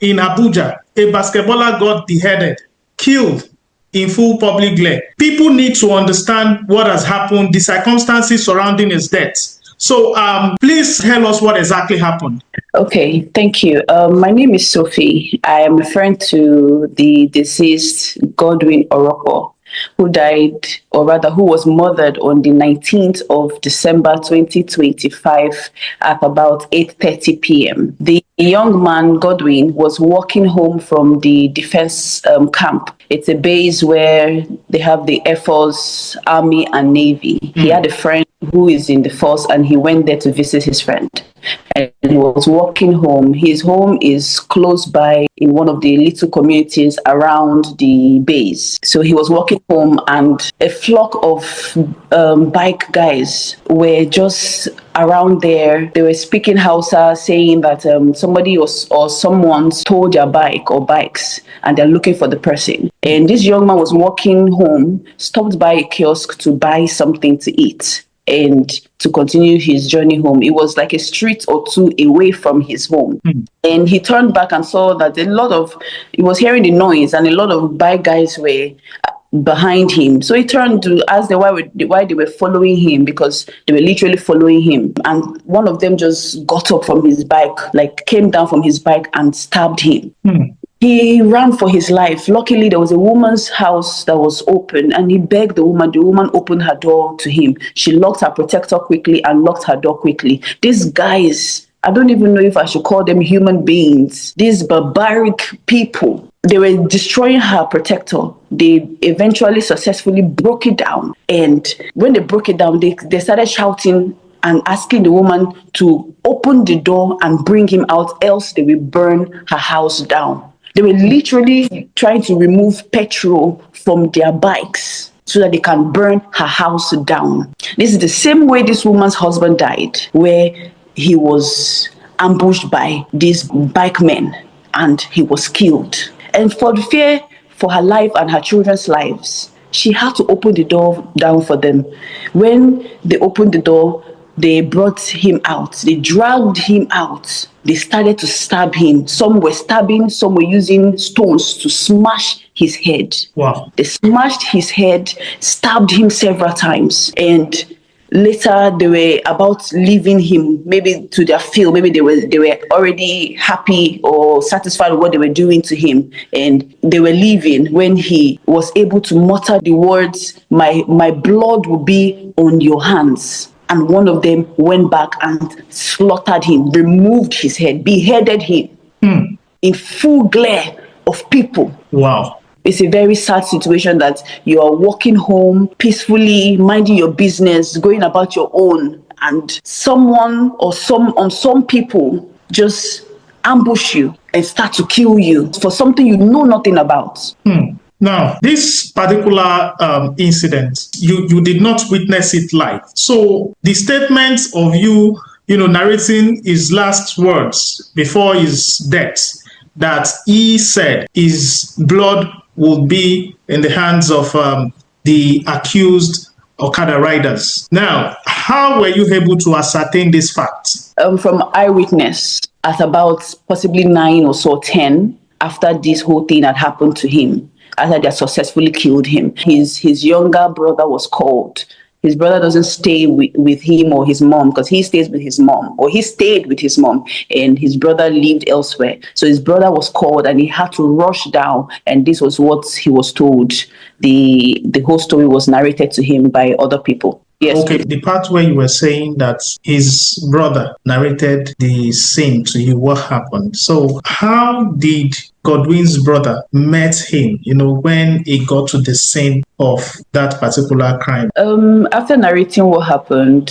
in Abuja, a basketballer got beheaded, killed in full public glare. People need to understand what has happened, the circumstances surrounding his death. So please tell us what exactly happened. Okay, thank you. My name is Sophie. I am referring to the deceased Godwin Oroko, who died, or rather, who was murdered on the 19th of December 2025 at about 8:30 p.m. The young man, Godwin, was walking home from the defense camp. It's a base where they have the Air Force, Army, and Navy. He had a friend who is in the force, and he went there to visit his friend. And he was walking home. His home is close by in one of the little communities around the base. So he was walking home, and a flock of bike guys were just around there. They were speaking Hausa, saying that somebody or someone stole their bike or bikes, and they're looking for the person. And this young man was walking home, stopped by a kiosk to buy something to eat and to continue his journey home. It was like a street or two away from his home. And he turned back and saw that he was hearing the noise, and a lot of bike guys were behind him. So he turned to ask them why they were following him, because they were literally following him. And one of them just got up from his bike, like came down from his bike and stabbed him. He ran for his life. Luckily, there was a woman's house that was open, and he begged the woman. The woman opened her door to him. She locked her protector quickly and locked her door quickly. These guys, I don't even know if I should call them human beings. These barbaric people, they were destroying her protector. They eventually successfully broke it down. And when they broke it down, they started shouting and asking the woman to open the door and bring him out, else they will burn her house down. They were literally trying to remove petrol from their bikes so that they can burn her house down. This is the same way this woman's husband died, where he was ambushed by these bike men and he was killed. And for the fear for her life and her children's lives, she had to open the door down for them. When they opened the door, they brought him out. They dragged him out. They started to stab him. Some were stabbing, some were using stones to smash his head. Wow. They smashed his head, stabbed him several times. And later they were about leaving him, maybe to their field. Maybe they were already happy or satisfied with what they were doing to him. And they were leaving when he was able to mutter the words, my blood will be on your hands. And one of them went back and slaughtered him, removed his head, beheaded him in full glare of people. Wow. It's a very sad situation that you are walking home peacefully, minding your business, going about your own, and someone or some people just ambush you and start to kill you for something you know nothing about. Now, this particular incident, you did not witness it live. So the statement of you narrating his last words before his death, that he said his blood would be in the hands of the accused Okada riders. Now, how were you able to ascertain this fact? From eyewitness at about possibly 9 or so 10, after this whole thing had happened to him. After they successfully killed him, his younger brother was called. His brother doesn't stay with him or his mom, because he stays with his mom, or he stayed with his mom, and his brother lived elsewhere. So his brother was called, and he had to rush down, and this was what he was told. The whole story was narrated to him by other people. Yes. Okay, the part where you were saying that his brother narrated the scene to you, what happened? So how did Godwin's brother met him, when he got to the scene of that particular crime? After narrating what happened,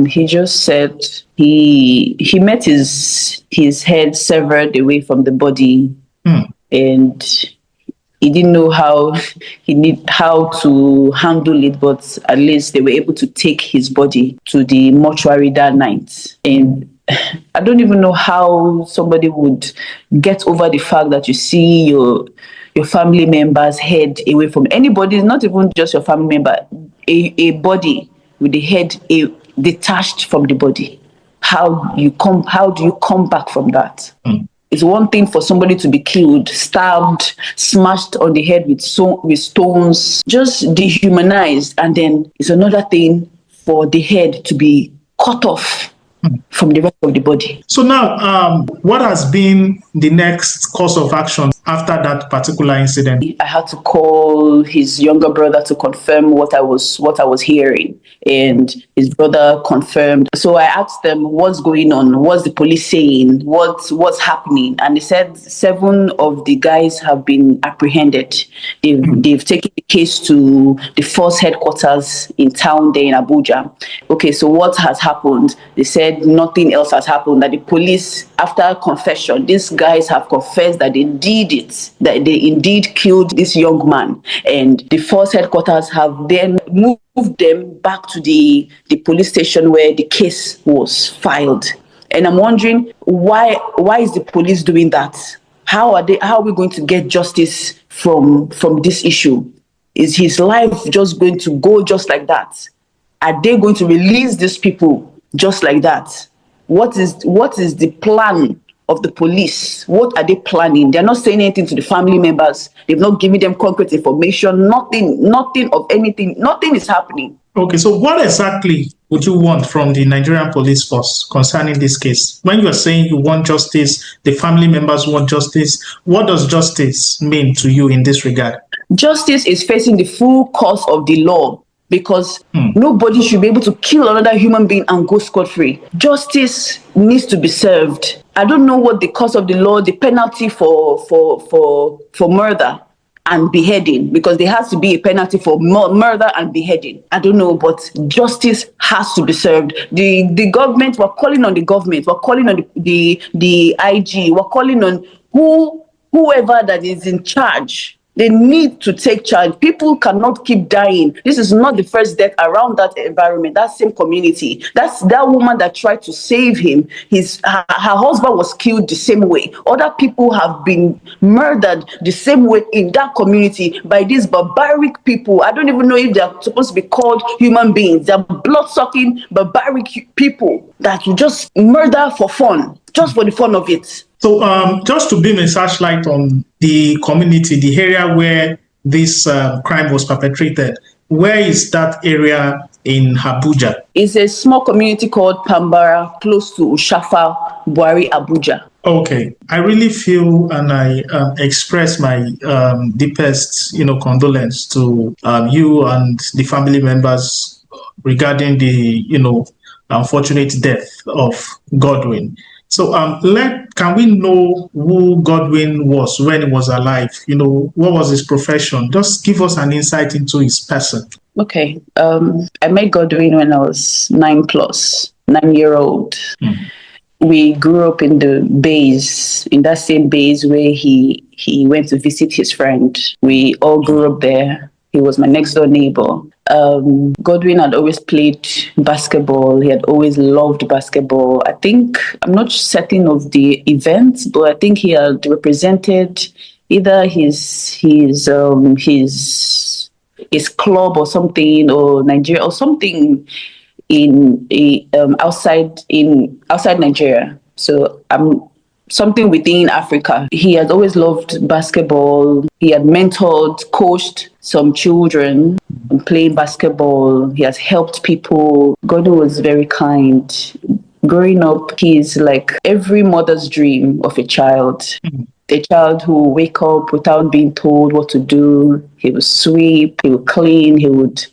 he just said he met his head severed away from the body, and he didn't know how to handle it, but at least they were able to take his body to the mortuary that night. And I don't even know how somebody would get over the fact that you see your family member's head away from anybody, not even just your family member, a body with the head detached from the body. How do you come back from that? It's one thing for somebody to be killed, stabbed, smashed on the head with stones, just dehumanized. And then it's another thing for the head to be cut off from the rest of the body. So now, what has been the next course of action after that particular incident? I had to call his younger brother to confirm what I was hearing, and his brother confirmed. So I asked them, "What's going on? What's the police saying? What's happening?" And they said 7 of the guys have been apprehended. They've taken the case to the force headquarters in town there in Abuja. Okay, so what has happened? They said nothing else has happened. That the police, after confession, these guys have confessed that they did it, that they indeed killed this young man, and the force headquarters have then moved them back to the police station where the case was filed. And I'm wondering why is the police doing that? How are we going to get justice from this issue? Is his life just going to go just like that? Are they going to release these people just like that? What is the plan of the police? What are they planning? They're not saying anything to the family members. They've not given them concrete information. Nothing of anything. Nothing is happening. Okay, so what exactly would you want from the Nigerian police force concerning this case? When you are saying you want justice, the family members want justice, what does justice mean to you in this regard? Justice is facing the full course of the law, because nobody should be able to kill another human being and go scot-free. Justice needs to be served. I don't know what the course of the law, the penalty for murder and beheading, because there has to be a penalty for murder and beheading. I don't know, but justice has to be served. The government, we're calling on the government, we're calling on the IG, we're calling on whoever that is in charge. They need to take charge. People cannot keep dying. This is not the first death around that environment, that same community. That's that woman that tried to save him. Her husband was killed the same way. Other people have been murdered the same way in that community by these barbaric people. I don't even know if they're supposed to be called human beings. They're blood-sucking, barbaric people that you just murder for fun, just for the fun of it. So just to beam a searchlight on the community, the area where this crime was perpetrated, where is that area in Abuja? It's a small community called Pambara, close to Ushafa, Buhari, Abuja. Okay, I really feel and I express my deepest, condolence to you and the family members regarding the, unfortunate death of Godwin. So can we know who Godwin was when he was alive? What was his profession? Just give us an insight into his person. Okay. I met Godwin when I was 9-year-old. We grew up in that same base where he went to visit his friend. We all grew up there. He was my next door neighbor. Godwin had always played basketball. He had always loved basketball. I'm not certain of the event, but I think he had represented either his club or something, or Nigeria or something outside Nigeria. So something within Africa. He had always loved basketball. He had mentored, coached some children playing basketball. He has helped people. Godwin was very kind. Growing up, he's like every mother's dream of a child. A child who will wake up without being told what to do. He would sweep, he would clean, he would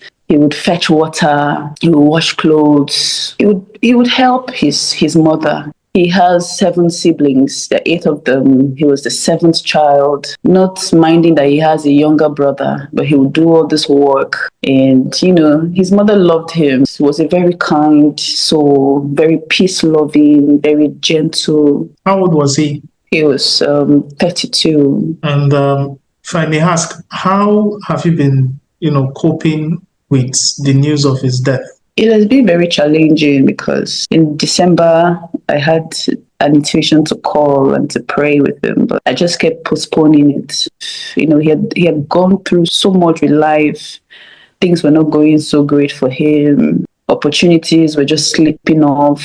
fetch water, he would wash clothes. He would help his mother. He has 7 siblings. There are 8 of them. He was the 7th child, not minding that he has a younger brother, but he would do all this work. And, his mother loved him. He was a very kind soul, very peace-loving, very gentle. How old was he? He was 32. And if I may ask, how have you been, coping with the news of his death? It has been very challenging because in December, I had an intuition to call and to pray with him, but I just kept postponing it. He had gone through so much with life. Things were not going so great for him. Opportunities were just slipping off.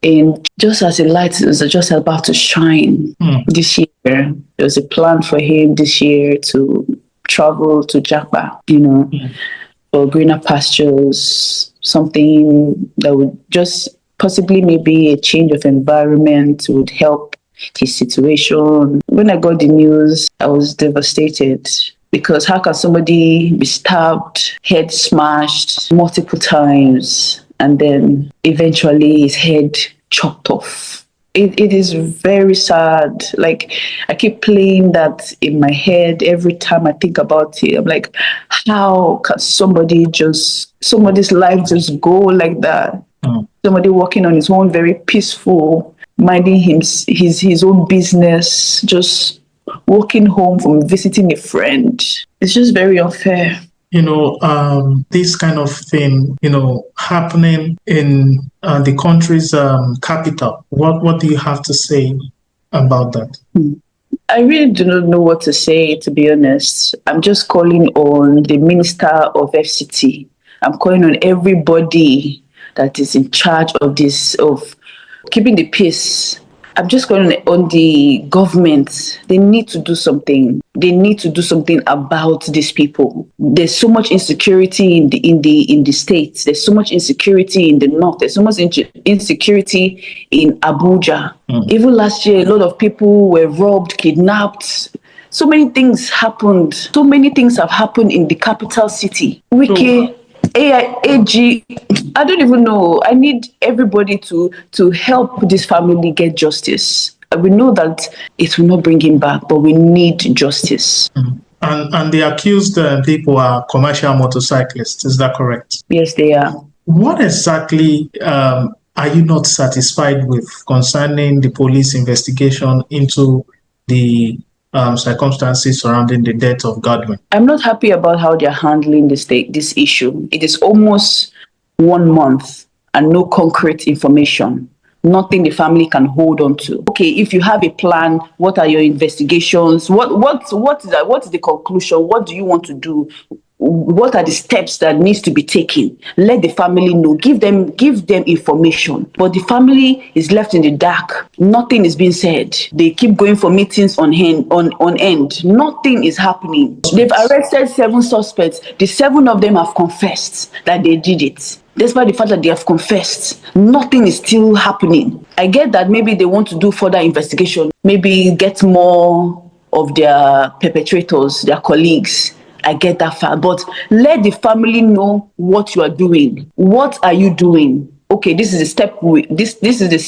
And just as the light was just about to shine this year, there was a plan for him this year to travel to Japa, for greener pastures, something that would just possibly maybe a change of environment would help his situation. When I got the news, I was devastated because how can somebody be stabbed, head smashed multiple times, and then eventually his head chopped off? It is very sad. Like, I keep playing that in my head every time I think about it. I'm like, how can somebody's life just go like that? Somebody working on his own, very peaceful, minding his own business, just walking home from visiting a friend. It's just very unfair. This kind of thing, happening in the country's capital. What do you have to say about that? I really do not know what to say, to be honest. I'm just calling on the Minister of FCT. I'm calling on everybody that is in charge of this, of keeping the peace. I'm just calling on the government. They need to do something. They need to do something about these people. There's so much insecurity in the states. There's so much insecurity in the north. There's so much insecurity in Abuja. Even last year, a lot of people were robbed, kidnapped. So many things happened. So many things have happened in the capital city. Wiki, AG, I don't even know. I need everybody to help this family get justice. We know that it will not bring him back, but we need justice. And the accused people are commercial motorcyclists. Is that correct? Yes, they are. What exactly are you not satisfied with concerning the police investigation into the circumstances surrounding the death of Godwin? I'm not happy about how they're handling this issue. It is almost 1 month and no concrete information. Nothing the family can hold on to. Okay, if you have a plan, what are your investigations? What is the conclusion? What do you want to do? What are the steps that needs to be taken? Let the family know. Give them information. But the family is left in the dark. Nothing is being said. They keep going for meetings on end. Nothing is happening. They've arrested 7 suspects. The 7 of them have confessed that they did it. Despite the fact that they have confessed, nothing is still happening. I get that maybe they want to do further investigation, maybe get more of their perpetrators, their colleagues. I get that far, but let the family know what you are doing. What are you doing? Okay, this is the step. These are the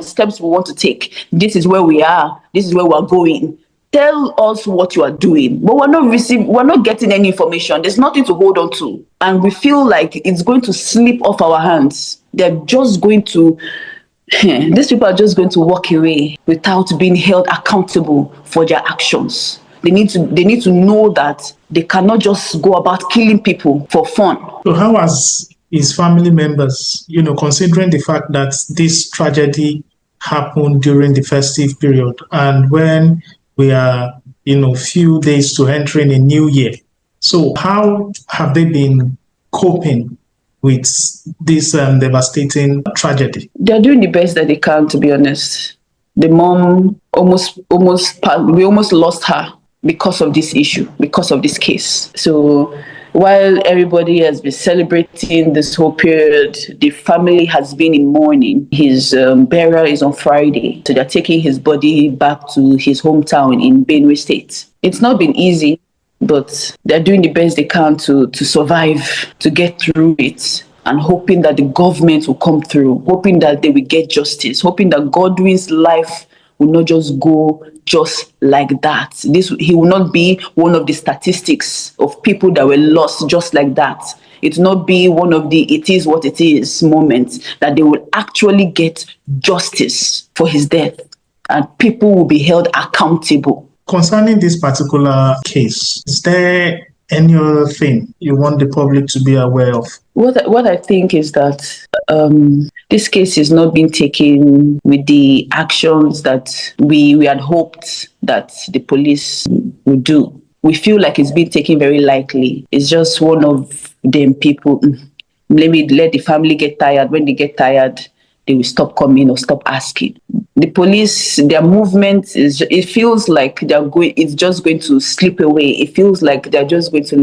steps we want to take. This is where we are. This is where we are going. Tell us what you are doing. But we're not getting any information. There's nothing to hold on to. And we feel like it's going to slip off our hands. They're just going to, these people are just going to walk away without being held accountable for their actions. They need to know that they cannot just go about killing people for fun. So how has his family members, considering the fact that this tragedy happened during the festive period and when we are, few days to entering a new year. So how have they been coping with this devastating tragedy? They're doing the best that they can, to be honest. The mom we almost lost her because of this issue, because of this case. So while everybody has been celebrating this whole period, the family has been in mourning. His burial is on Friday. So they're taking his body back to his hometown in Benue State. It's not been easy, but they're doing the best they can to survive, to get through it, and hoping that the government will come through, hoping that they will get justice, hoping that Godwin's life will not just go just like that. He will not be one of the statistics of people that were lost just like that. It will not be one of the "it is what it is" moments, that they will actually get justice for his death and people will be held accountable. Concerning this particular case, is there any other thing you want the public to be aware of? What I think is that this case is not being taken with the actions that we had hoped that the police would do. We feel like it's being taken very lightly. It's just one of them people. Let the family get tired. When they get tired, they will stop coming or stop asking. The police, their movement it feels like it's just going to slip away. It feels like they're just going to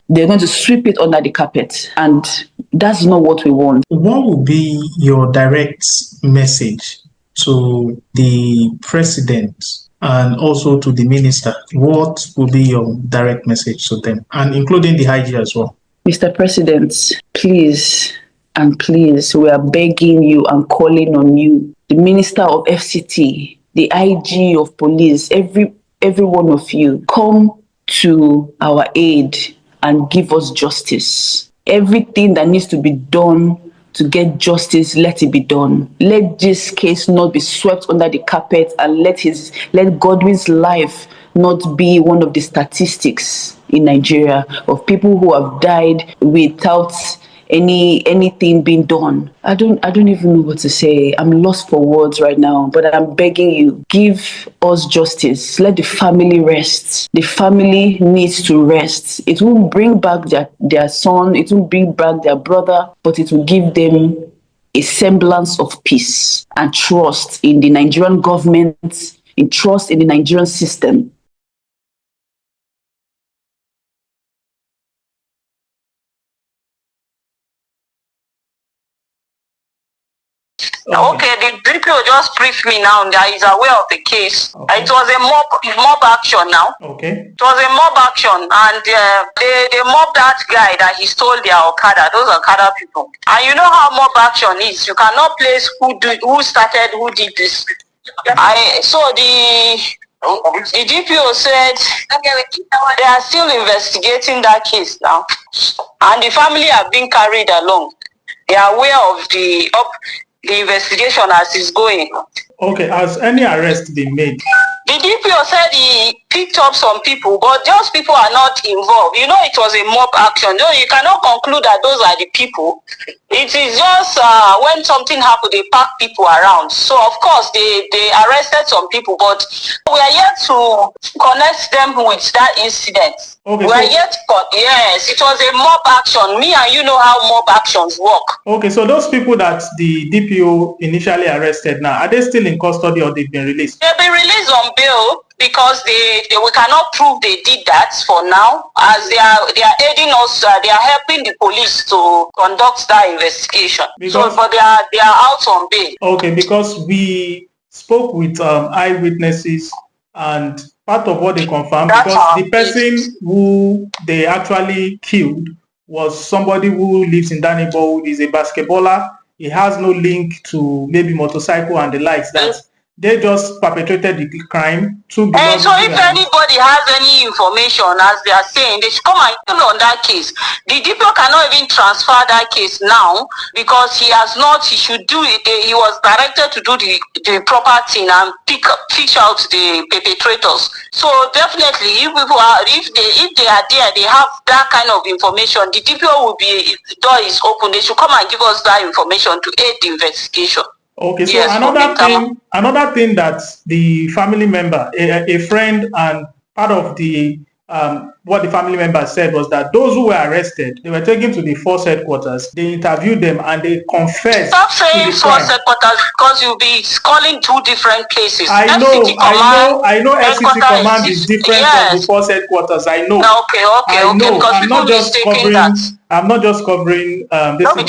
they're going to sweep it under the carpet. And that's not what we want. What would be your direct message to the president and also to the minister? What will be your direct message to them, and including the IG as well? Mr. President, please and please, we are begging you and calling on you, the Minister of FCT, the IG of police, every one of you, come to our aid and give us justice. Everything that needs to be done to get justice, let it be done. Let this case not be swept under the carpet, and let Godwin's life not be one of the statistics in Nigeria of people who have died without anything being done. I don't even know what to say. I'm lost for words right now, but I'm begging you, give us justice. Let the family rest. The family needs to rest. It won't bring back their son, it won't bring back their brother, but it will give them a semblance of peace and trust in the Nigerian government, in trust in the Nigerian system. Okay, the DPO just briefed me now that he's aware of the case. Okay. It was a mob action now. Okay. It was a mob action, and they mobbed that guy that he stole their Okada, those Okada people. And you know how mob action is. You cannot place who started, who did this. So the DPO said they are still investigating that case now. And the family have been carried along. They are aware of the investigation as it's going. Okay, has any arrest been made? The DPO said he picked up some people, but those people are not involved. You know, it was a mob action. No, you cannot conclude that those are the people. It is just when something happened, they pack people around. So, of course, they arrested some people, but we are yet to connect them with that incident. Okay, we are yet yes, it was a mob action. Me and you know how mob actions work. Okay, so those people that the DPO initially arrested now, are they still in custody or they've been released? They've been released on bail because we cannot prove they did that for now, as they are aiding us, they are helping the police to conduct that investigation. But they are out on bail. Okay, because we spoke with eyewitnesses, and part of what they confirmed, because the person who they actually killed was somebody who lives in that neighborhood, is a basketballer. He has no link to maybe motorcycle and the likes. That they just perpetrated the crime. And so if anybody has any information, as they are saying, they should come and tell on that case. The DPO cannot even transfer that case now because he should do it. He was directed to do the proper thing and fish out the perpetrators. So definitely, if they are there, they have that kind of information, the DPO will be, the door is open. They should come and give us that information to aid the investigation. Okay, so yes, another thing that the family member, a friend, and part of the what the family member said was that those who were arrested, they were taken to the force headquarters. They interviewed them and they confessed. Stop saying force headquarters because you'll be calling two different places. I know FCT command is different from the force headquarters. I know. Okay. Because I'm not just covering this thing.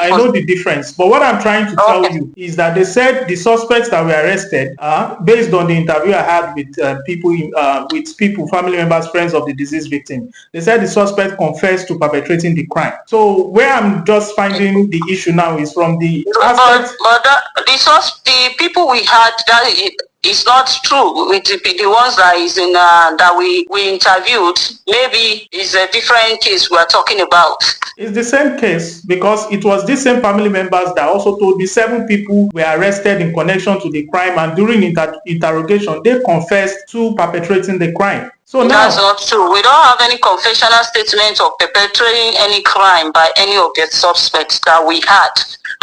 I know the difference. But what I'm trying to tell you is that they said the suspects that were arrested, based on the interview I had with people, family members, friends of the deceased victim, they said the suspect confessed to perpetrating the crime. So where I'm just finding the issue now is from the aspect. But the people we had, that it's not true. With the ones that is in that we interviewed, maybe it's a different case we are talking about. It's the same case because it was the same family members that also told me 7 people were arrested in connection to the crime, and during interrogation they confessed to perpetrating the crime. So now, that's not true. We don't have any confessional statement of perpetrating any crime by any of the suspects that we had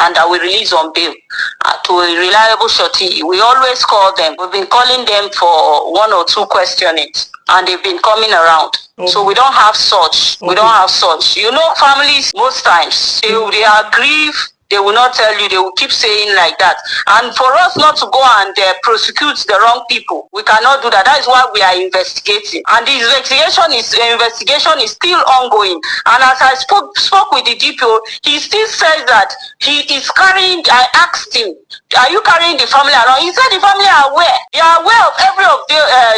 and that we release on bail to a reliable surety. We always call them. We've been calling them for 1 or 2 questionings, and they've been coming around. Okay. So we don't have such. Okay. We don't have such. You know, families most times they are grieved They will not tell you. They will keep saying like that. And for us not to go and prosecute the wrong people, we cannot do that. That is why we are investigating. And the investigation is still ongoing. And as I spoke with the DPO, he still says that he is carrying. I asked him, "Are you carrying the family around?" He said the family are aware. They are aware of every of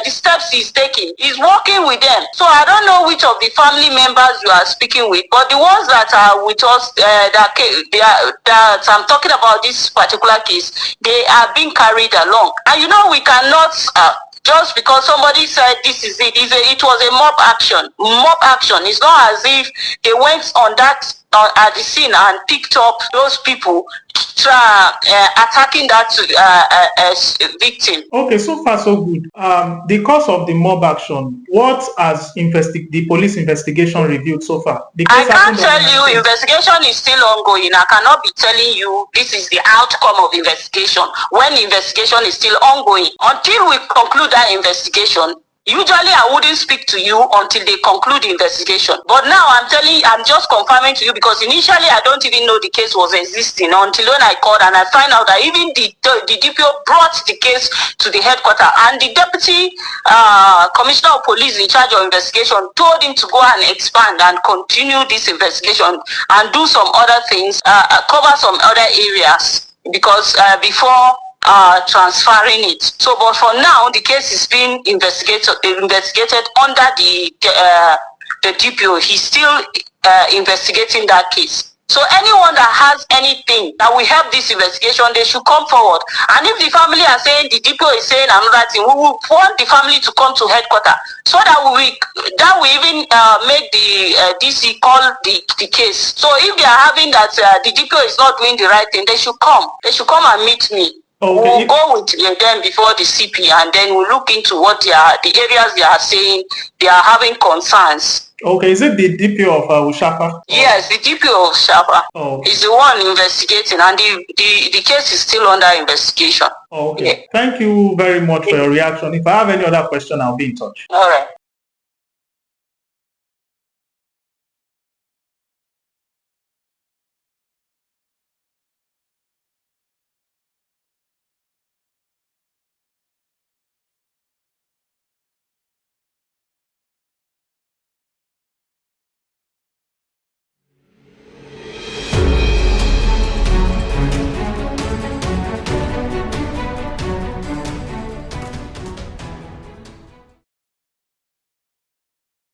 the steps he's taking. He's working with them. So I don't know which of the family members you are speaking with, but the ones that are with us, that I'm talking about this particular case, they are being carried along. And you know, we cannot just because somebody said this is it. It was a mob action. Mob action. It's not as if they went on that at the scene and picked up those people attacking that victim. Okay, so far so good. The cause of the mob action, what has the police investigation revealed so far? I can't tell you. Investigation is still ongoing. I cannot be telling you this is the outcome of investigation when the investigation is still ongoing. Until we conclude that investigation, usually I wouldn't speak to you until they conclude the investigation. But now I'm just confirming to you, because initially I don't even know the case was existing until when I called and I find out that even the DPO brought the case to the headquarters, and the deputy commissioner of police in charge of investigation told him to go and expand and continue this investigation and do some other things, cover some other areas, because before transferring it. So, but for now, the case is being investigated under the DPO. He's still investigating that case. So anyone that has anything that will help this investigation, they should come forward. And if the family are saying, the DPO is saying another thing, we will want the family to come to headquarters, so that we even make the DC call the case. So if they are having that the DPO is not doing the right thing, they should come. They should come and meet me. Okay. We'll go with them before the CP, and then we'll look into what the areas they are saying they are having concerns. Okay, is it the DPO of Ushapa? Yes, the DPO of Ushapa is the one investigating, and the case is still under investigation. Okay. Yeah. Thank you very much for your reaction. If I have any other question, I'll be in touch. All right.